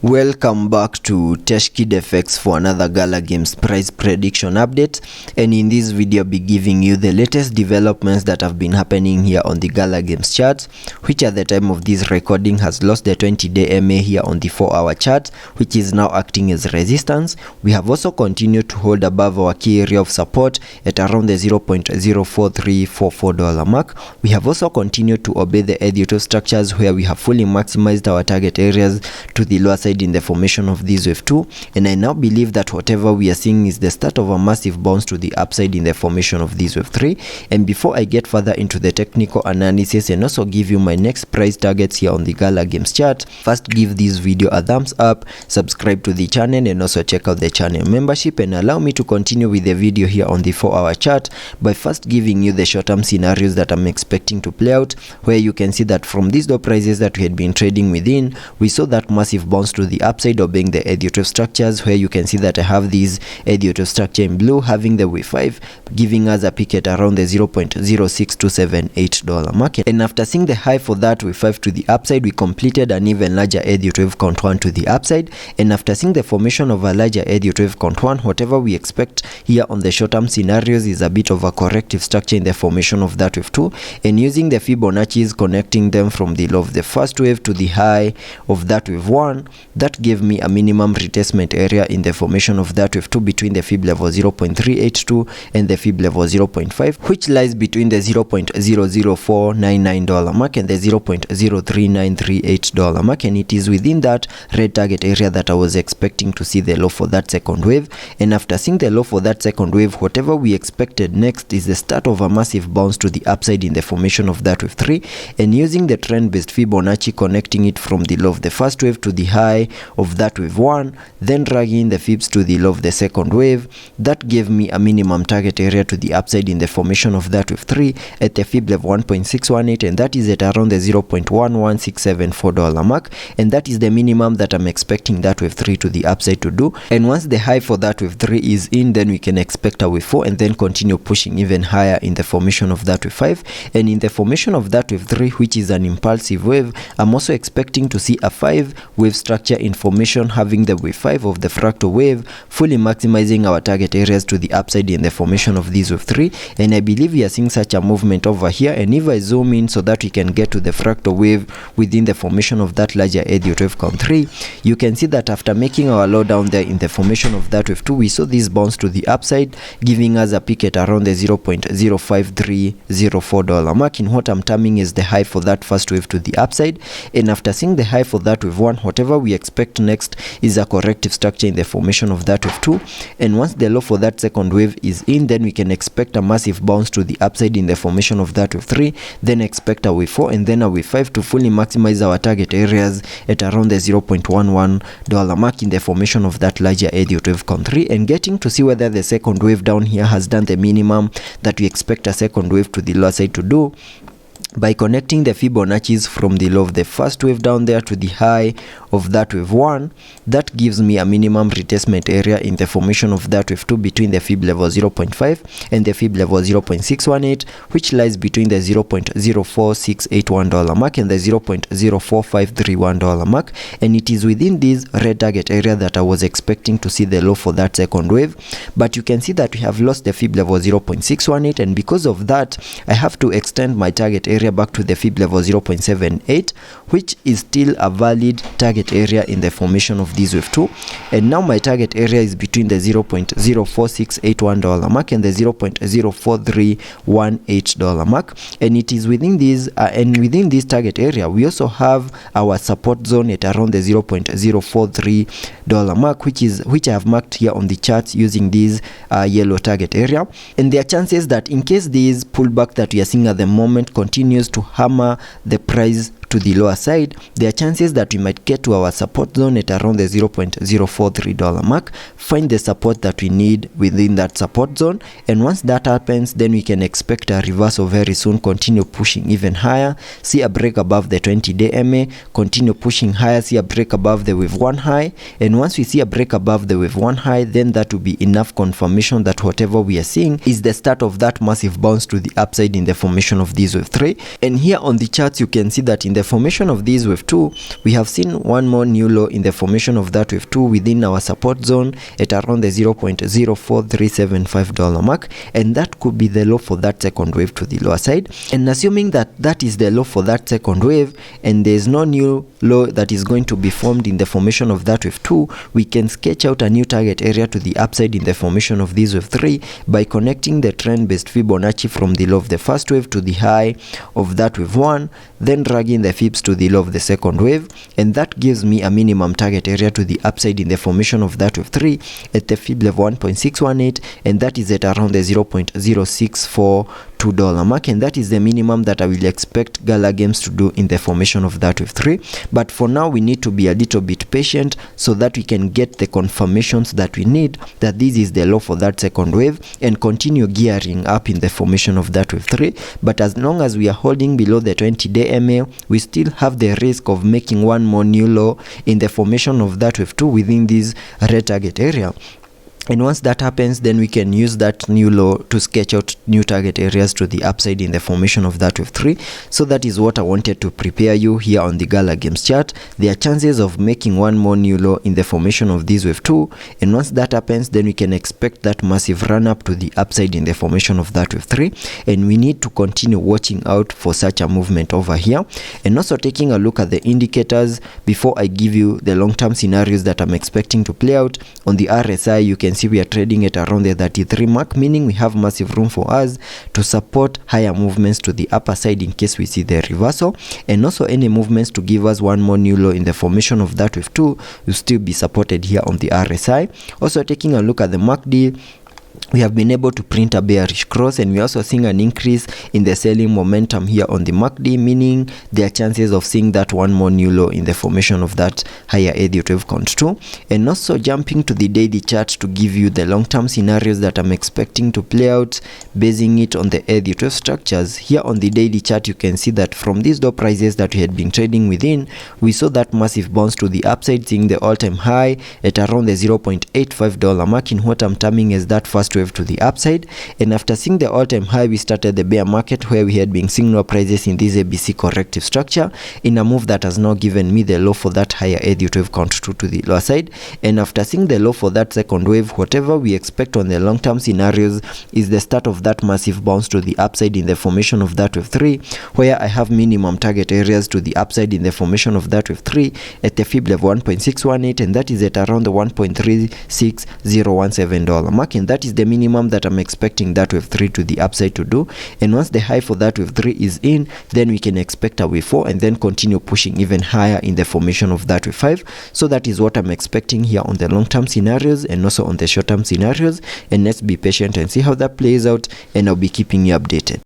Welcome back to TechKidFX for another Gala Games price prediction update, and in this video I'll be giving you the latest developments that have been happening here on the Gala Games chart, which at the time of this recording has lost the 20-day MA here on the 4-hour chart, which is now acting as resistance. We have also continued to hold above our key area of support at around the $0.04344 mark. We have also continued to obey the Elliot structures, where we have fully maximized our target areas to the lower side in the formation of this wave 2, and I now believe that whatever we are seeing is the start of a massive bounce to the upside in the formation of this wave 3. And before I get further into the technical analysis and also give you my next price targets here on the Gala Games chart, first give this video a thumbs up, subscribe to the channel, and also check out the channel membership, and allow me to continue with the video here on the 4-hour chart by first giving you the short-term scenarios that I'm expecting to play out, where you can see that from these low prices that we had been trading within, we saw that massive bounce to the upside, obeying the Elliot structures, where you can see that I have these Elliot structure in blue having the wave 5 giving us a peak at around the $0.06278 market. And after seeing the high for that wave 5 to the upside, we completed an even larger Elliot wave count 1 to the upside, and after seeing the formation of a larger Elliot wave count 1, whatever we expect here on the short-term scenarios is a bit of a corrective structure in the formation of that wave 2, and using the Fibonacci's connecting them from the low of the first wave to the high of that wave 1, that gave me a minimum retestment area in the formation of that wave 2 between the fib level 0.382 and the fib level 0.5, which lies between the $0.00499 mark and the $0.03938 mark, and it is within that red target area that I was expecting to see the low for that second wave. And after seeing the low for that second wave, whatever we expected next is the start of a massive bounce to the upside in the formation of that wave 3, and using the trend-based Fibonacci connecting it from the low of the first wave to the high of that wave 1, then dragging the fibs to the low of the second wave, that gave me a minimum target area to the upside in the formation of that wave 3 at the fib level 1.618, and that is at around the $0.11674 mark, and that is the minimum that I'm expecting that wave 3 to the upside to do. And once the high for that wave 3 is in, then we can expect a wave 4 and then continue pushing even higher in the formation of that wave 5. And in the formation of that wave 3, which is an impulsive wave, I'm also expecting to see a 5 wave structure in formation, having the wave 5 of the fractal wave fully maximizing our target areas to the upside in the formation of this wave 3. And I believe we are seeing such a movement over here, and if I zoom in so that we can get to the fractal wave within the formation of that larger Elliot wave count 3, you can see that after making our low down there in the formation of that wave 2, we saw this bounce to the upside giving us a peak at around the $0.05304 mark in what I'm terming is the high for that first wave to the upside. And after seeing the high for that wave 1, whatever we expect next is a corrective structure in the formation of that wave 2, and once the low for that second wave is in, then we can expect a massive bounce to the upside in the formation of that wave 3, then expect a wave 4 and then a wave 5 to fully maximize our target areas at around the $0.11 mark in the formation of that larger Elliot wave count 3, and getting to see whether the second wave down here has done the minimum that we expect a second wave to the lower side to do by connecting the Fibonacci's from the low of the first wave down there to the high of that wave 1. That gives me a minimum retestment area in the formation of that wave 2 between the fib level 0.5 and the fib level 0.618, which lies between the $0.04681 mark and the $0.04531 mark, and it is within this red target area that I was expecting to see the low for that second wave. But you can see that we have lost the fib level 0.618, and because of that I have to extend my target area back to the fib level 0.78, which is still a valid target area in the formation of this wave 2. And now my target area is between the $0.04681 mark and the $0.04318 mark, and it is within this and within this target area we also have our support zone at around the $0.043 mark, which I have marked here on the charts using this yellow target area. And there are chances that in case this pullback that we are seeing at the moment continues to hammer the price to the lower side, there are chances that we might get to our support zone at around the $0.043 mark, find the support that we need within that support zone, and once that happens, then we can expect a reversal very soon, continue pushing even higher, see a break above the 20-day MA, continue pushing higher, see a break above the wave 1 high, and once we see a break above the wave 1 high, then that will be enough confirmation that whatever we are seeing is the start of that massive bounce to the upside in the formation of this wave 3. And here on the charts you can see that in the the formation of this wave 2, we have seen one more new low in the formation of that wave 2 within our support zone at around the $0.04375 mark, and that could be the low for that second wave to the lower side. And assuming that that is the low for that second wave and there is no new low that is going to be formed in the formation of that wave 2, we can sketch out a new target area to the upside in the formation of this wave 3 by connecting the trend based Fibonacci from the low of the first wave to the high of that wave 1, then dragging the fibs to the low of the second wave, and that gives me a minimum target area to the upside in the formation of that wave 3 at the fib level 1.618, and that is at around the $0.0642 mark, and that is the minimum that I will expect Gala games to do in the formation of that wave 3. But for now we need to be a little bit patient so that we can get the confirmations that we need that this is the low for that second wave and continue gearing up in the formation of that wave 3. But as long as we are holding below the 20-day MA, we still have the risk of making one more new low in the formation of that wave 2 within this red target area. And once that happens, then we can use that new low to sketch out new target areas to the upside in the formation of that wave 3. So that is what I wanted to prepare you here on the Gala games chart. There are chances of making one more new low in the formation of this wave 2, and once that happens, then we can expect that massive run up to the upside in the formation of that wave 3, and we need to continue watching out for such a movement over here. And also taking a look at the indicators before I give you the long-term scenarios that I'm expecting to play out. On the RSI, you can see we are trading at around the 33 mark, meaning we have massive room for us to support higher movements to the upper side in case we see the reversal, and also any movements to give us one more new low in the formation of that wave 2 will still be supported here on the RSI. Also taking a look at the MACD, we have been able to print a bearish cross, and we're also seeing an increase in the selling momentum here on the MACD, meaning there are chances of seeing that one more new low in the formation of that higher Elliot wave count 2. And also jumping to the daily chart to give you the long-term scenarios that I'm expecting to play out, basing it on the Elliot wave structures. Here on the daily chart, you can see that from these low prices that we had been trading within, we saw that massive bounce to the upside, seeing the all-time high at around the $0.85 mark in what I'm terming as that first wave to the upside. And after seeing the all-time high, we started the bear market where we had been seeing low prices in this ABC corrective structure in a move that has now given me the low for that higher Elliot wave count 2 to the lower side. And after seeing the low for that second wave, whatever we expect on the long-term scenarios is the start of that massive bounce to the upside in the formation of that wave 3, where I have minimum target areas to the upside in the formation of that wave 3 at the fib level 1.618, and that is at around the $1.36017 mark, and that is the minimum that I'm expecting that wave 3 to the upside to do. And once the high for that wave 3 is in, then we can expect a wave 4 and then continue pushing even higher in the formation of that wave 5. So that is what I'm expecting here on the long-term scenarios and also on the short-term scenarios, and let's be patient and see how that plays out, and I'll be keeping you updated.